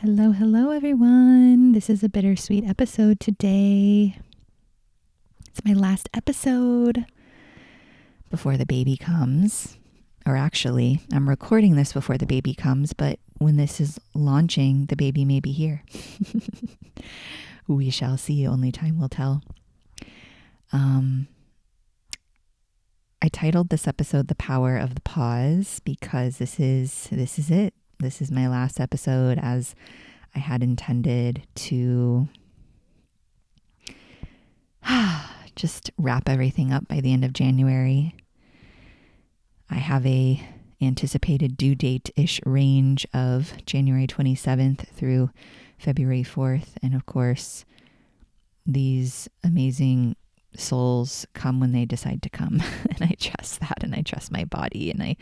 Hello, hello, everyone. This is a bittersweet episode today. It's my last episode before the baby comes. Or actually, I'm recording this before the baby comes, but when this is launching, the baby may be here. We shall see. Only time will tell. I titled this episode "The Power of the Pause" because this is it. This is my last episode as I had intended to just wrap everything up by the end of January. I have a anticipated due date-ish range of January 27th through February 4th. And of course, these amazing souls come when they decide to come. And I trust that, and I trust my body, and I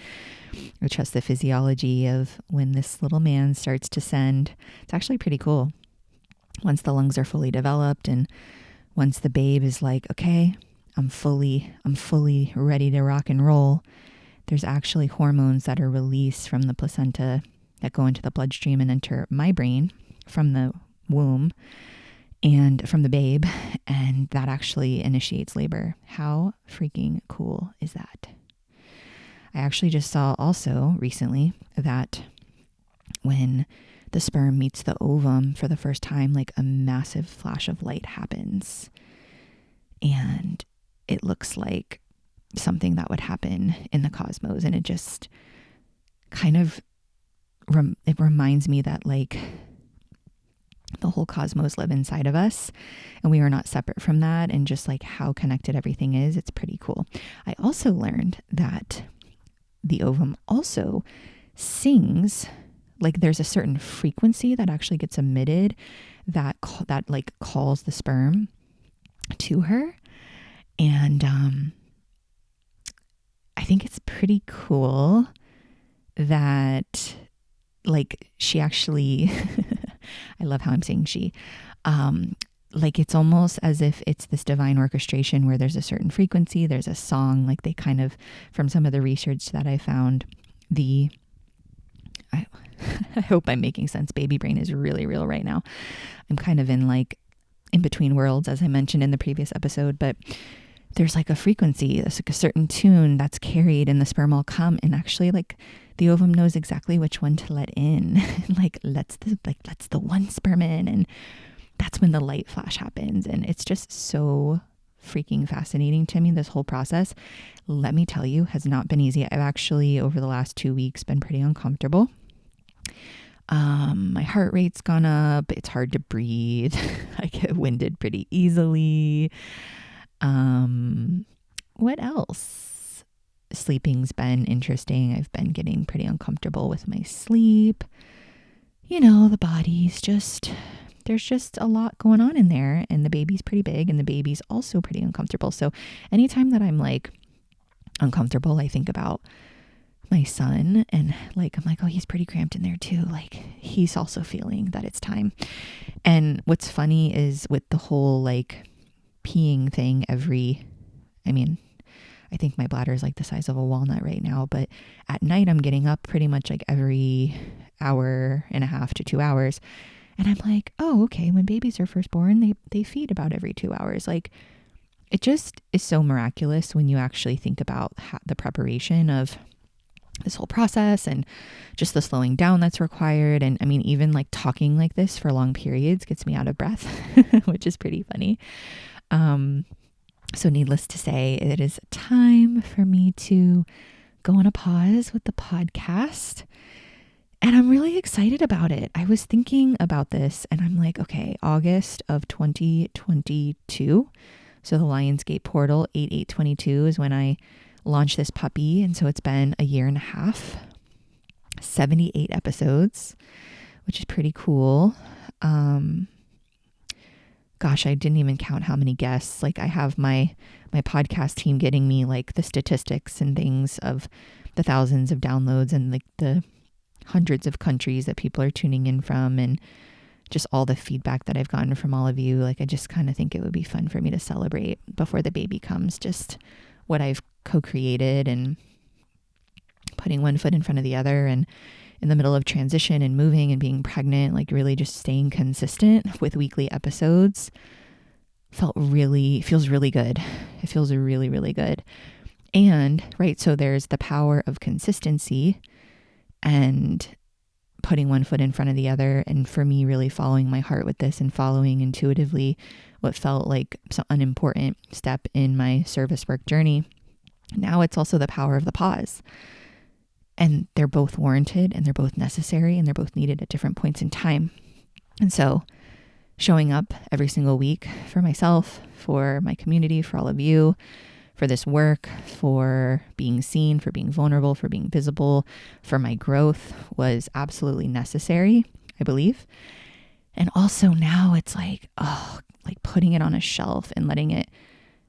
trust the physiology of when this little man starts to send. It's actually pretty cool. Once the lungs are fully developed and once the babe is like, okay, I'm fully ready to rock and roll, there's actually hormones that are released from the placenta that go into the bloodstream and enter my brain from the womb and from the babe, and that actually initiates labor. How freaking cool is that? I actually just saw also recently that when the sperm meets the ovum for the first time, like a massive flash of light happens. And it looks like something that would happen in the cosmos. And it just kind of, it reminds me that like the whole cosmos live inside of us and we are not separate from that, and just like how connected everything is. It's pretty cool. I also learned that the ovum also sings, like there's a certain frequency that actually gets emitted that like calls the sperm to her. And I think it's pretty cool that like she actually I love how I'm saying she. Like it's almost as if it's this divine orchestration where there's a certain frequency, there's a song, like they kind of, from some of the research that I found, I hope I'm making sense. Baby brain is really real right now. I'm kind of in like in between worlds, as I mentioned in the previous episode, but there's like a frequency, there's like a certain tune that's carried and the sperm will come, and actually like the ovum knows exactly which one to let in. Like lets the one sperm in, and that's when the light flash happens. And it's just so freaking fascinating to me, this whole process. Let me tell you, has not been easy. I've actually over the last 2 weeks been pretty uncomfortable. My heart rate's gone up. It's hard to breathe. I get winded pretty easily. What else? Sleeping's been interesting. I've been getting pretty uncomfortable with my sleep. You know, the body's just, there's just a lot going on in there, and the baby's pretty big and the baby's also pretty uncomfortable. So anytime that I'm like uncomfortable, I think about my son, and like, I'm like, oh, he's pretty cramped in there too. Like he's also feeling that it's time. And what's funny is with the whole like peeing thing I think my bladder is like the size of a walnut right now, but at night I'm getting up pretty much like every hour and a half to 2 hours. And I'm like, oh, okay. When babies are first born, they feed about every 2 hours. Like it just is so miraculous when you actually think about the preparation of this whole process and just the slowing down that's required. And I mean, even like talking like this for long periods gets me out of breath, which is pretty funny. So needless to say, it is time for me to go on a pause with the podcast. And I'm really excited about it. I was thinking about this and I'm like, okay, August of 2022. So the Lionsgate portal 8/8/22 is when I launched this puppy. And so it's been a year and a half, 78 episodes, which is pretty cool. Gosh, I didn't even count how many guests. Like I have my podcast team getting me like the statistics and things of the thousands of downloads and like the hundreds of countries that people are tuning in from, and just all the feedback that I've gotten from all of you. Like I just kind of think it would be fun for me to celebrate before the baby comes, just what I've co-created and putting one foot in front of the other. And in the middle of transition and moving and being pregnant, like really just staying consistent with weekly episodes feels really good. It feels really, really good. And, right, so there's the power of consistency and putting one foot in front of the other. And for me, really following my heart with this and following intuitively what felt like an important step in my service work journey. Now it's also the power of the pause. And they're both warranted and they're both necessary and they're both needed at different points in time. And so showing up every single week for myself, for my community, for all of you, for this work, for being seen, for being vulnerable, for being visible, for my growth was absolutely necessary, I believe. And also now it's like putting it on a shelf and letting it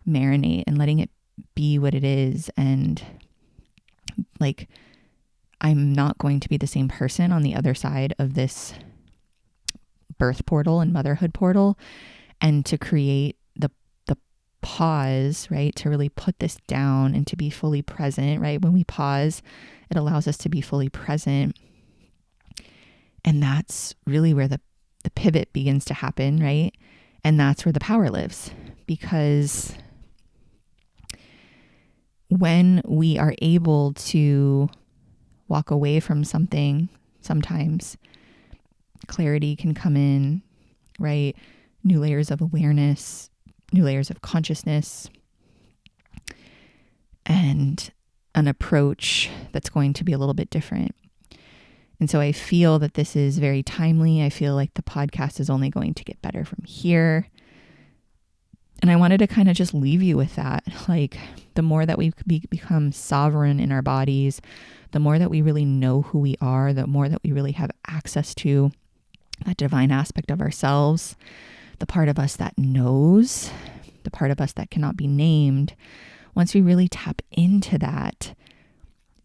marinate and letting it be what it is. And like, I'm not going to be the same person on the other side of this birth portal and motherhood portal. And to create the pause, right? To really put this down and to be fully present, right? When we pause, it allows us to be fully present. And that's really where the pivot begins to happen, right? And that's where the power lives. Because when we are able to walk away from something, sometimes clarity can come in, right? New layers of awareness, new layers of consciousness, and an approach that's going to be a little bit different. And so I feel that this is very timely. I feel like the podcast is only going to get better from here. And I wanted to kind of just leave you with that. Like, the more that we become sovereign in our bodies, the more that we really know who we are, the more that we really have access to that divine aspect of ourselves, the part of us that knows, the part of us that cannot be named. Once we really tap into that,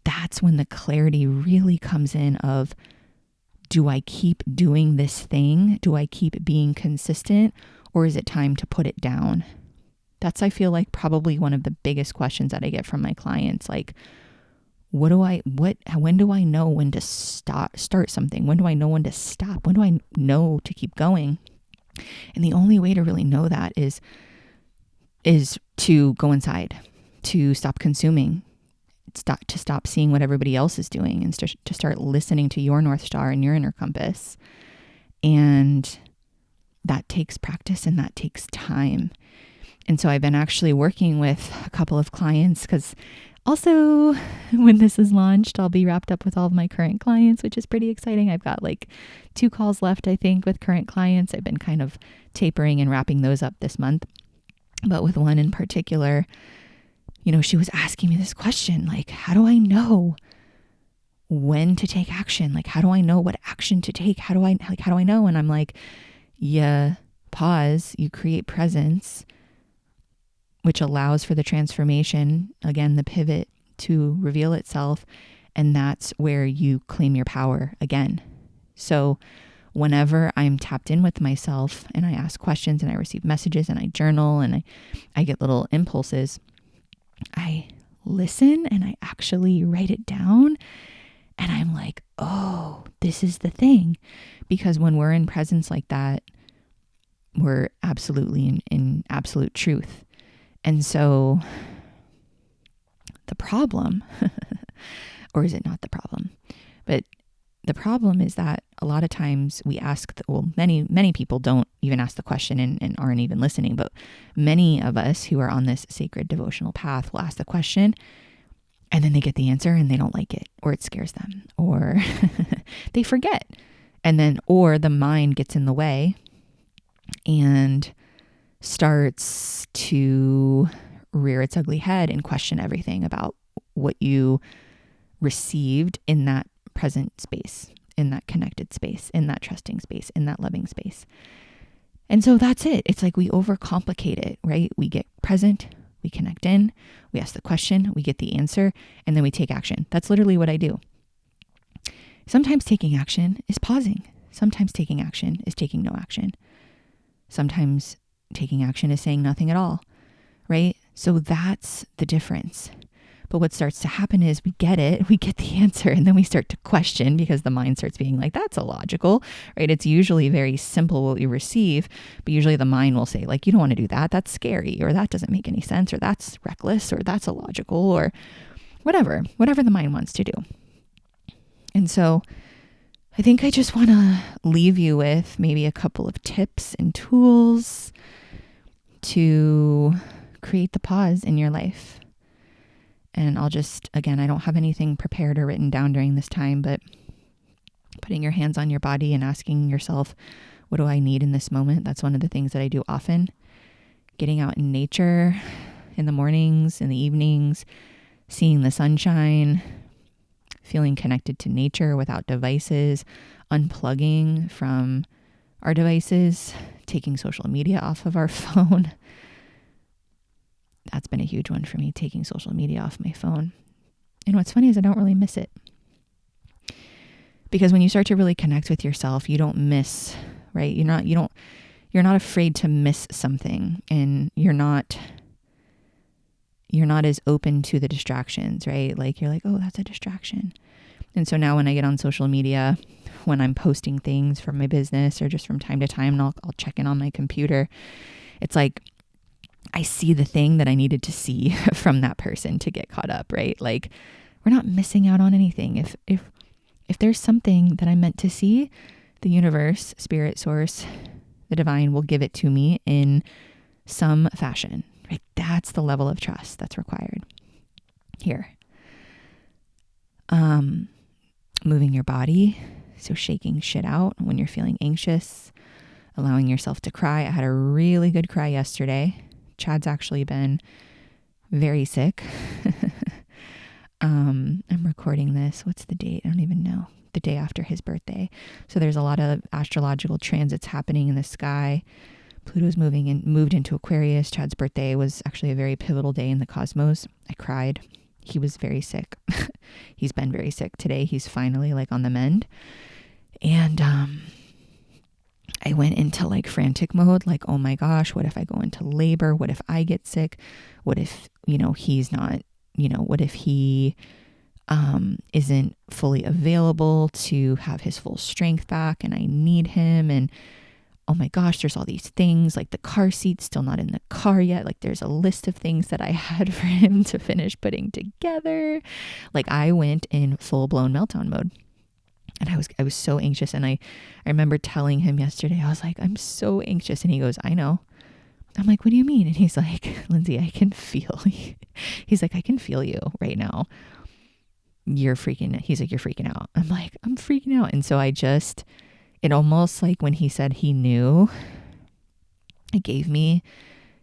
that's when the clarity really comes in of, do I keep doing this thing? Do I keep being consistent? Or is it time to put it down? That's, I feel like, probably one of the biggest questions that I get from my clients. Like, when do I know when to start something? When do I know when to stop? When do I know to keep going? And the only way to really know that is to go inside, to stop consuming, to stop seeing what everybody else is doing, and to start listening to your North Star and your inner compass. And that takes practice and that takes time. And so I've been actually working with a couple of clients, because also when this is launched, I'll be wrapped up with all of my current clients, which is pretty exciting. I've got like 2 calls left, I think, with current clients. I've been kind of tapering and wrapping those up this month. But with one in particular, she was asking me this question, like, how do I know when to take action? Like, how do I know what action to take? How do I know? And I'm like, you pause, you create presence, which allows for the transformation, again, the pivot to reveal itself. And that's where you claim your power again. So whenever I'm tapped in with myself and I ask questions and I receive messages and I journal and I get little impulses, I listen and I actually write it down. And I'm like, oh, this is the thing. Because when we're in presence like that, we're absolutely in absolute truth. And so the problem, or is it not the problem? But the problem is that a lot of times we ask, many people don't even ask the question and aren't even listening. But many of us who are on this sacred devotional path will ask the question, and then they get the answer and they don't like it, or it scares them, or they forget. And then, or the mind gets in the way and starts to rear its ugly head and question everything about what you received in that present space, in that connected space, in that trusting space, in that loving space. And so that's it. It's like we overcomplicate it, right? We get present, we connect in, we ask the question, we get the answer, and then we take action. That's literally what I do. Sometimes taking action is pausing. Sometimes taking action is taking no action. Sometimes taking action is saying nothing at all, right? So that's the difference. But what starts to happen is we get the answer, and then we start to question because the mind starts being like, that's illogical, right? It's usually very simple what we receive, but usually the mind will say like, you don't want to do that. That's scary, or that doesn't make any sense, or that's reckless, or that's illogical, or whatever the mind wants to do. And so I think I just want to leave you with maybe a couple of tips and tools to create the pause in your life. And I'll just, again, I don't have anything prepared or written down during this time, but putting your hands on your body and asking yourself, what do I need in this moment? That's one of the things that I do often. Getting out in nature in the mornings, in the evenings, seeing the sunshine, feeling connected to nature without devices, unplugging from our devices, taking social media off of our phone. That's been a huge one for me, taking social media off my phone. And what's funny is I don't really miss it. Because when you start to really connect with yourself, you don't miss, right? You're not afraid to miss something, and you're not as open to the distractions, right? Like you're like, oh, that's a distraction. And so now when I get on social media, when I'm posting things from my business or just from time to time, and I'll check in on my computer, it's like, I see the thing that I needed to see from that person to get caught up, right? Like we're not missing out on anything. If there's something that I'm meant to see, the universe, spirit, source, the divine will give it to me in some fashion, right? That's the level of trust that's required here. Moving your body. So shaking shit out when you're feeling anxious, allowing yourself to cry. I had a really good cry yesterday. Chad's actually been very sick. I'm recording this. What's the date? I don't even know. The day after his birthday. So there's a lot of astrological transits happening in the sky. Pluto's moved into Aquarius. Chad's birthday was actually a very pivotal day in the cosmos. I cried. He was very sick. He's been very sick. Today he's finally like on the mend. And I went into like frantic mode, like, oh my gosh, what if I go into labor? What if I get sick? What if, he's not, what if he isn't fully available to have his full strength back and I need him? And oh my gosh, there's all these things, like the car seat's still not in the car yet. Like there's a list of things that I had for him to finish putting together. Like I went in full blown meltdown mode. And I was so anxious. And I remember telling him yesterday, I was like, I'm so anxious. And he goes, I know. I'm like, what do you mean? And he's like, Lindsay, I can feel you. He's like, I can feel you right now. He's like, you're freaking out. I'm like, I'm freaking out. And so it almost like when he said he knew, it gave me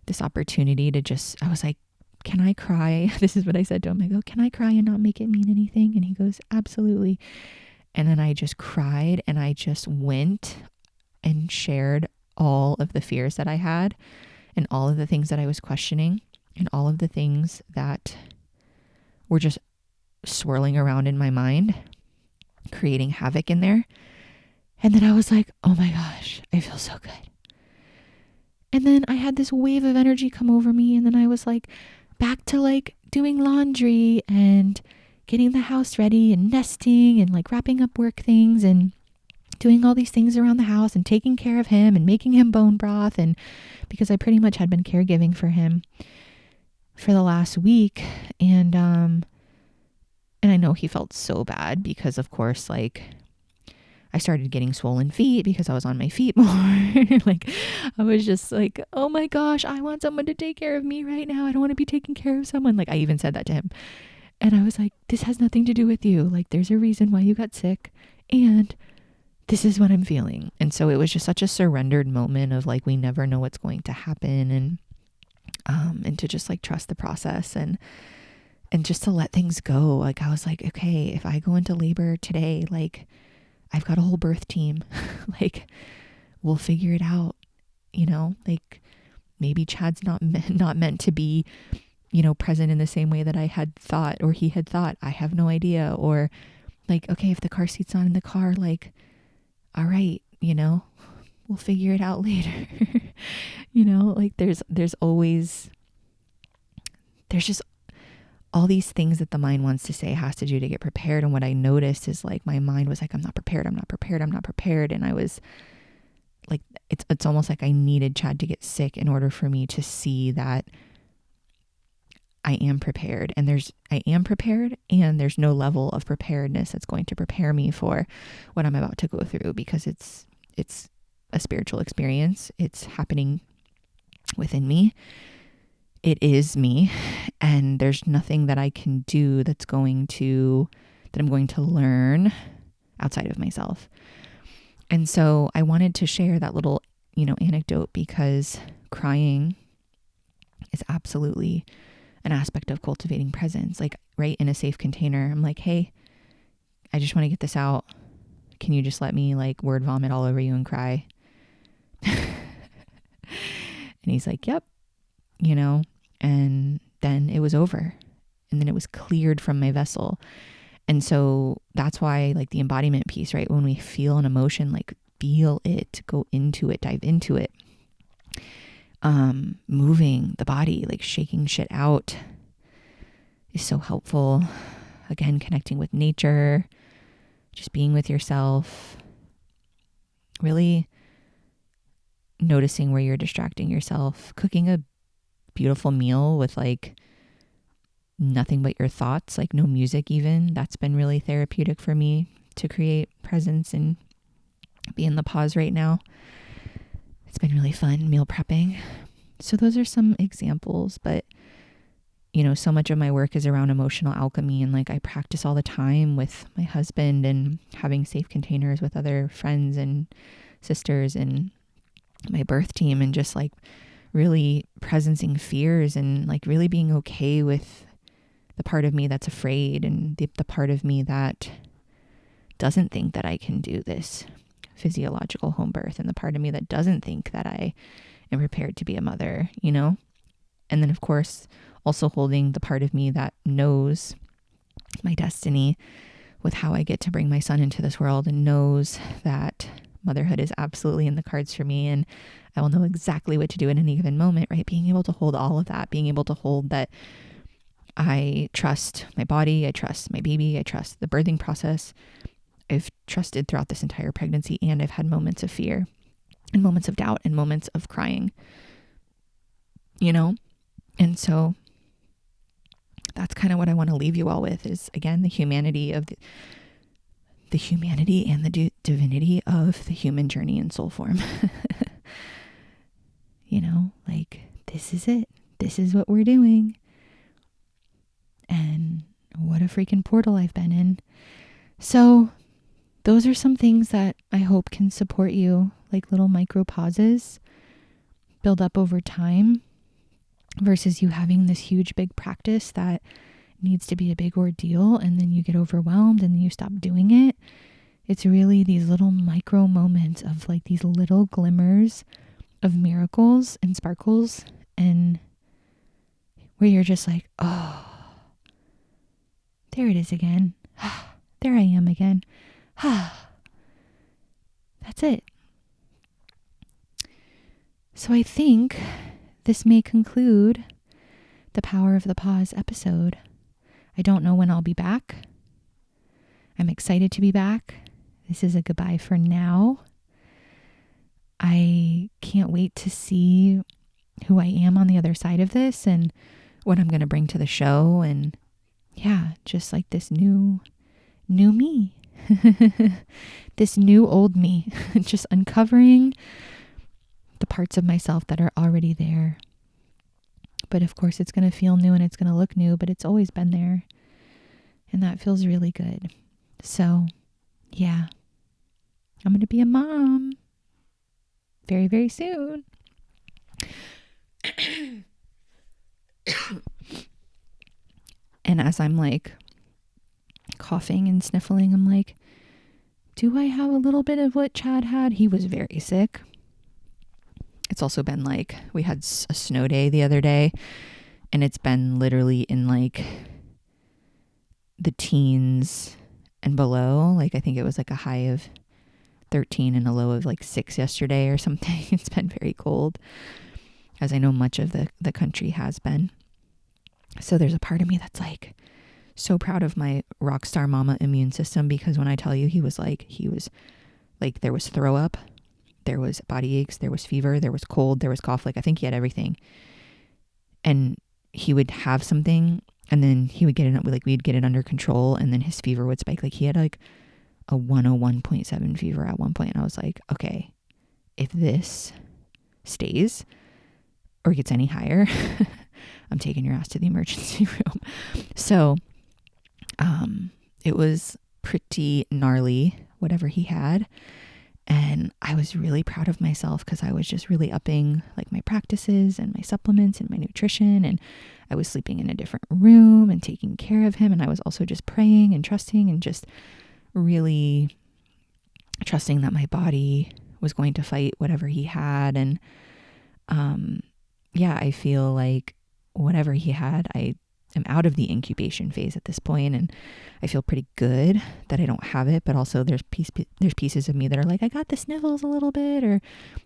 this opportunity to I was like, can I cry? This is what I said to him. I go, can I cry and not make it mean anything? And he goes, absolutely. And then I just cried, and I just went and shared all of the fears that I had and all of the things that I was questioning and all of the things that were just swirling around in my mind, creating havoc in there. And then I was like, oh my gosh, I feel so good. And then I had this wave of energy come over me. And then I was like back to like doing laundry and getting the house ready and nesting and like wrapping up work things and doing all these things around the house and taking care of him and making him bone broth. And because I pretty much had been caregiving for him for the last week. And I know he felt so bad because of course, like I started getting swollen feet because I was on my feet more. Like I was just like, oh my gosh, I want someone to take care of me right now. I don't want to be taking care of someone. Like I even said that to him. And I was like, this has nothing to do with you. Like, there's a reason why you got sick. And this is what I'm feeling. And so it was just such a surrendered moment of like, we never know what's going to happen. And to just like trust the process and just to let things go. Like, I was like, okay, if I go into labor today, like I've got a whole birth team, like we'll figure it out, like maybe Chad's not meant to be, present in the same way that I had thought or he had thought. I have no idea. Or like, okay, if the car seat's not in the car, like, all right, we'll figure it out later. Like there's just all these things that the mind wants to say has to do to get prepared. And what I noticed is like my mind was like, I'm not prepared. I'm not prepared. I'm not prepared. And I was like, it's almost like I needed Chad to get sick in order for me to see that I am prepared. And I am prepared, and there's no level of preparedness that's going to prepare me for what I'm about to go through, because it's a spiritual experience. It's happening within me. It is me, and there's nothing that I can do that I'm going to learn outside of myself. And so I wanted to share that little, anecdote, because crying is absolutely an aspect of cultivating presence. Like, right in a safe container, I'm like, hey, I just want to get this out. Can you just let me like word vomit all over you and cry? And he's like, yep, and then it was over, and then it was cleared from my vessel. And so that's why, like, the embodiment piece, right? When we feel an emotion, like, feel it, go into it, dive into it. Moving the body, like shaking shit out, is so helpful. Again, connecting with nature, just being with yourself, really noticing where you're distracting yourself, cooking a beautiful meal with like nothing but your thoughts, like no music even. That's been really therapeutic for me to create presence and be in the pause right now. It's been really fun meal prepping. So those are some examples, but so much of my work is around emotional alchemy, and like I practice all the time with my husband and having safe containers with other friends and sisters and my birth team, and just like really presencing fears and like really being okay with the part of me that's afraid, and the part of me that doesn't think that I can do this physiological home birth, and the part of me that doesn't think that I am prepared to be a mother, And then, of course, also holding the part of me that knows my destiny with how I get to bring my son into this world, and knows that motherhood is absolutely in the cards for me, and I will know exactly what to do in any given moment, right? Being able to hold all of that, being able to hold that I trust my body, I trust my baby, I trust the birthing process. I've trusted throughout this entire pregnancy, and I've had moments of fear and moments of doubt and moments of crying, And so that's kind of what I want to leave you all with, is again, the humanity of the humanity and the divinity of the human journey in soul form. Like, this is it. This is what we're doing. And what a freaking portal I've been in. So those are some things that I hope can support you, like little micro pauses build up over time, versus you having this huge big practice that needs to be a big ordeal, and then you get overwhelmed and then you stop doing it. It's really these little micro moments of like these little glimmers of miracles and sparkles, and where you're just like, oh, there it is again. There I am again. That's it. So I think this may conclude the Power of the Pause episode. I don't know when I'll be back. I'm excited to be back. This is a goodbye for now. I can't wait to see who I am on the other side of this, and what I'm going to bring to the show. And yeah, just like this new me, this new old me, just uncovering the parts of myself that are already there. But of course, it's going to feel new and it's going to look new, but it's always been there. And that feels really good. So yeah, I'm going to be a mom very, very soon. And as I'm like coughing and sniffling, I'm like, do I have a little bit of what Chad had? He was very sick. It's also been like, we had a snow day the other day, and it's been literally in like the teens and below. Like, I think it was like a high of 13 and a low of like 6 yesterday or something. It's been very cold, as I know much of the country has been. So there's a part of me that's like so proud of my rock star mama immune system, because when I tell you he was like, there was throw up, there was body aches, there was fever, there was cold, there was cough. Like, I think he had everything. And he would have something and then he would get it, like, we'd get it under control, and then his fever would spike. Like, he had like a 101.7 fever at one point. And I was like, okay, if this stays or gets any higher, I'm taking your ass to the emergency room. So, it was pretty gnarly, whatever he had. And I was really proud of myself because I was just really upping like my practices and my supplements and my nutrition. And I was sleeping in a different room and taking care of him. And I was also just praying and trusting and just really trusting that my body was going to fight whatever he had. And yeah, I feel like whatever he had, I am out of the incubation phase at this point, and I feel pretty good that I don't have it. But also there's pieces of me that are like, I got the sniffles a little bit, or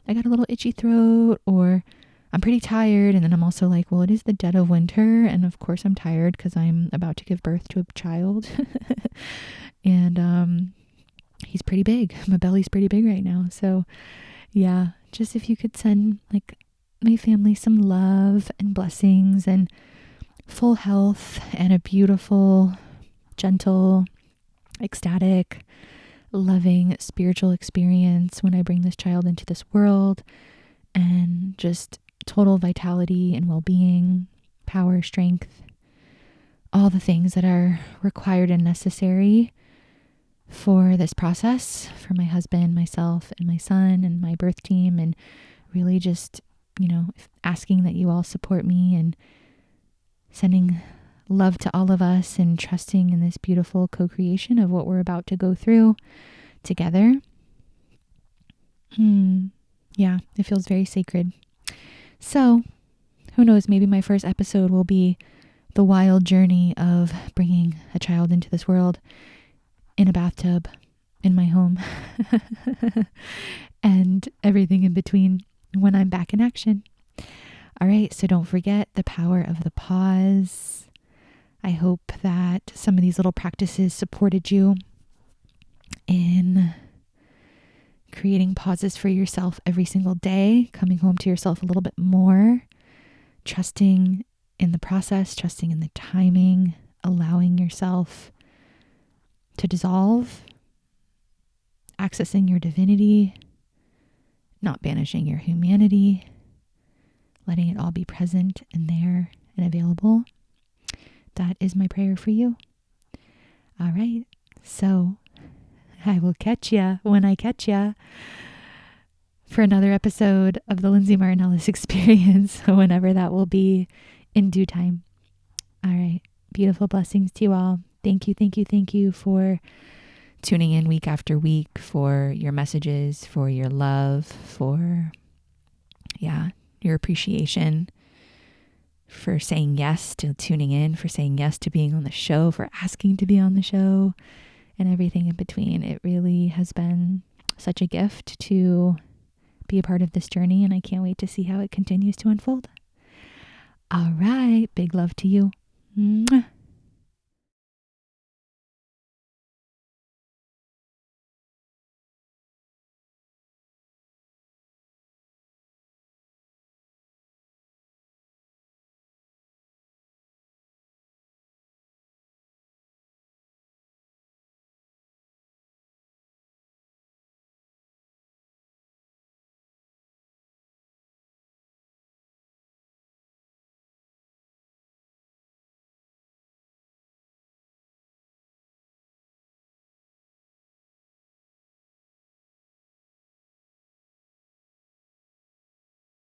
I got a little itchy throat, or I'm pretty tired. And then I'm also like, well, it is the dead of winter, and of course I'm tired because I'm about to give birth to a child. And he's pretty big. My belly's pretty big right now. So yeah, just if you could send like my family some love and blessings and full health and a beautiful, gentle, ecstatic, loving spiritual experience when I bring this child into this world, and just total vitality and well-being, power, strength, all the things that are required and necessary for this process, for my husband, myself, and my son, and my birth team. And really just, asking that you all support me and sending love to all of us and trusting in this beautiful co-creation of what we're about to go through together. Yeah, it feels very sacred. So, who knows, maybe my first episode will be the wild journey of bringing a child into this world in a bathtub in my home and everything in between when I'm back in action. All right, so don't forget the power of the pause. I hope that some of these little practices supported you in creating pauses for yourself every single day, coming home to yourself a little bit more, trusting in the process, trusting in the timing, allowing yourself to dissolve, accessing your divinity, not banishing your humanity, letting it all be present and there and available. That is my prayer for you. All right. So I will catch ya when I catch ya for another episode of the Lindsay Marten Ellis Experience, whenever that will be in due time. All right. Beautiful blessings to you all. Thank you for tuning in week after week, for your messages, for your love, for, your appreciation, for saying yes to tuning in, for saying yes to being on the show, for asking to be on the show, and everything in between. It really has been such a gift to be a part of this journey, and I can't wait to see how it continues to unfold. All right. Big love to you. Mwah.